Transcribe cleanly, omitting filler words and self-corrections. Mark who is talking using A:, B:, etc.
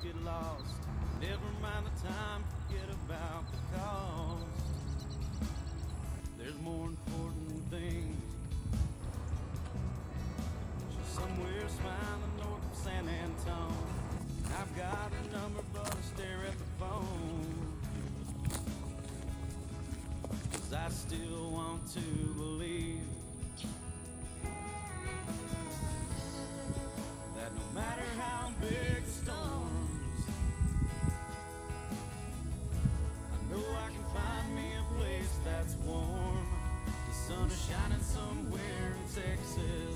A: get lost. Never mind the time, forget about the cost. There's more important things. She's somewhere smiling north of San Antone. I've got her number, but I stare at the phone. 'Cause I still want to believe that no matter how big the storms, I know I can find me a place that's warm. The sun is shining somewhere in Texas.